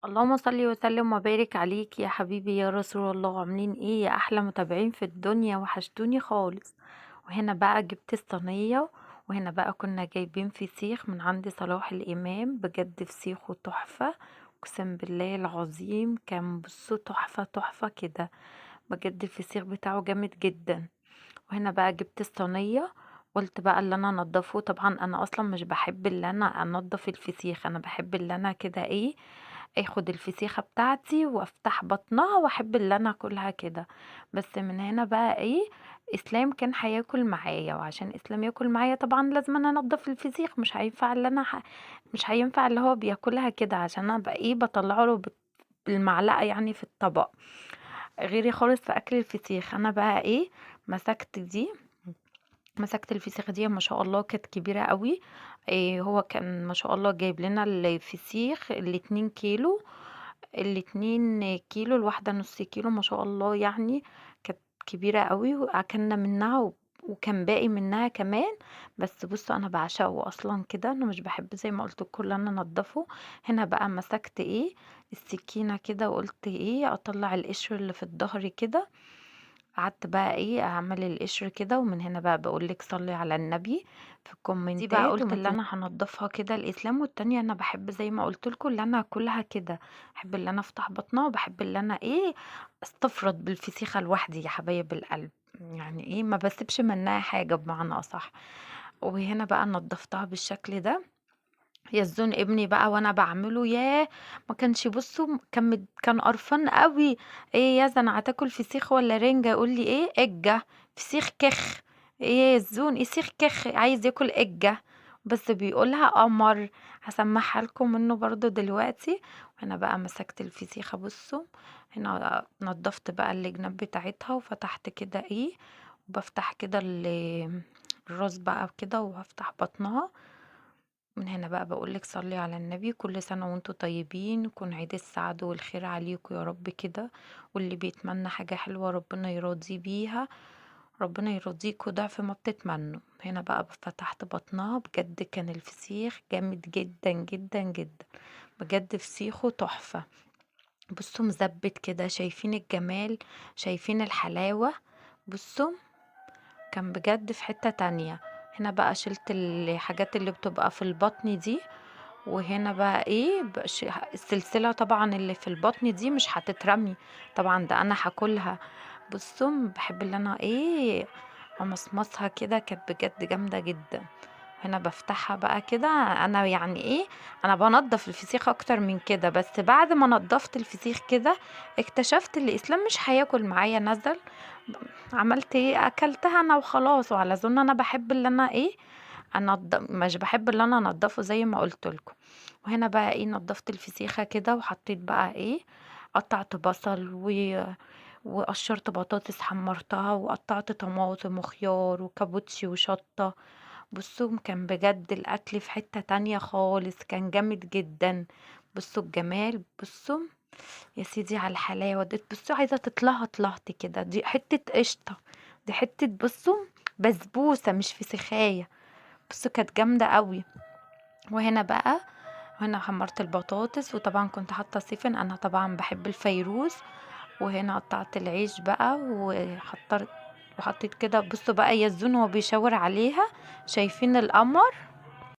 اللهم صل وسلم وبارك عليك يا حبيبي يا رسول الله. عاملين ايه يا احلى متابعين في الدنيا؟ وحشتوني خالص. وهنا بقى جبت الصينية، وهنا بقى كنا جايبين فسيخ من عند صلاح الامام، بجد فسيخه تحفة. اقسم بالله العظيم كان بصوا تحفة تحفة كده، بجد الفسيخ بتاعه جامد جدا. وهنا بقى جبت الصينية، قلت بقى اللي انا انضفه. طبعا انا اصلا مش بحب اللي انا انضف الفسيخ، انا بحب اللي انا كده ايه، اخد الفسيخة بتاعتي وافتح بطنها واحب اللي انا اكلها كده. بس من هنا بقى ايه، اسلام كان هياكل معايا، وعشان اسلام ياكل معايا طبعا لازم انا انضف الفسيخ. مش هينفع اللي مش هينفع اللي هو بياكلها كده، عشان انا بقى ايه بطلعه له بالمعلقة يعني في الطبق. غيري خالص في اكل الفسيخ. انا بقى ايه، مسكت دي مسكت الفسيخ دي ما شاء الله كانت كبيرة قوي. إيه، هو كان ما شاء الله جايب لنا الفسيخ ال2 كيلو، ال2 كيلو الواحدة نص كيلو ما شاء الله يعني. كانت كبيرة قوي واكلنا منها وكان باقي منها كمان. بس بصوا انا بعشقه اصلا كده، انا مش بحب زي ما قلت لكم ان انا انضفه. هنا بقى مسكت ايه، السكينة كده، وقلت ايه اطلع القشر اللي في الظهر كده. قعدت بقى ايه اعمل القشر كده، ومن هنا بقى بقولك صلي على النبي في دي بقى الكومنتات. قُلت وما اللي تن... أنا هانضّفها كده الإسلام، والتانية أنا باحب زي ما قُلت لكم اللي أنا آكلها كده، باحب اللي أنا أفتح بطنها، وباحب اللي أنا إيه، أستفرد بالفسيخة لوحدي يا حبايب القلب، يعني إيه ما باسيبش منها حاجة بمعنى أصح. وهنا بقى نضّفتها بالشكل ده. يزّون ابني بقى وأنا باعمله ياه! ما كانش بُصّوا كان قرفان أوي. "إيه يا يزن هتاكل فسيخ والّا رِنجة؟" يقول لي إيه: "إجة، فسيخ كِخ." "إيه يا يزّون فسيخ كِخ." عايز ياكل إجة، بس بيقولها قمر. هاسمّعها لكم منه برضه دلوقتي. وأنا بقى مسكت الفسيخة بُصّوا، هنا نضّفت بقى الجناب بتاعتها وفتحت كده إيه، وبافتح كده الراس بقى وكده وهافتح بطنها. من هنا بقى بقولك صلي على النبي، كل سنة وانتوا طيبين، يكون عيد السعد والخير عليكم يا رب كده. واللي بيتمنى حاجة حلوة ربنا يراضيه بيها، ربنا يرضيكوا ضعف ما بتتمنوا. هنا بقى فتحت بطنها، بجد كان الفسيخ جامد جدا جدا جدا، بجد فسيخه تحفة. بصوا مزبت كده، شايفين الجمال، شايفين الحلاوة، بصوا كان بجد في حتة تانية. هنا بقى شلت الحاجات اللي بتبقى في البطن دي. وهنا بقى ايه السلسلة طبعا اللي في البطن دي مش هتترمي، طبعا ده انا هاكلها. بصوا بحب اللي انا ايه امصمصها كده، كانت بجد جامدة جدا. هنا بفتحها بقى كده، انا يعني ايه، انا بنضف الفسيخ اكتر من كده، بس بعد ما نضفت الفسيخ كده اكتشفت ان الاسلام مش هياكل معايا. نزل عملت ايه، اكلتها انا وخلاص. وعلى ظن انا بحب اللي انا ايه مش بحب اللي انا انضفه زي ما قلت لكم. وهنا بقى ايه نضفت الفسيخة كده، وحطيت بقى ايه، قطعت بصل وقشرت بطاطس حمرتها، وقطعت طماطم وخيار وكابوتشي وشطة. بصوا كان بجد الاكل في حتة تانية خالص، كان جامد جدا. بصوا الجمال، بصوا يا سيدي على الحلاوة دي، بصوا عايزة تطلعها لهط كده، دي حتة قشطة، دي حتة بصوا بسبوسة مش فسيخاية. بصوا كانت جامدة قوي. وهنا بقى، هنا حمرت البطاطس، وطبعا كنت حاطة سيفن، انا طبعا بحب الفيروز. وهنا قطعت العيش بقى وحطيت كده. بصوا بقى يزون وهو بيشاور عليها، شايفين القمر،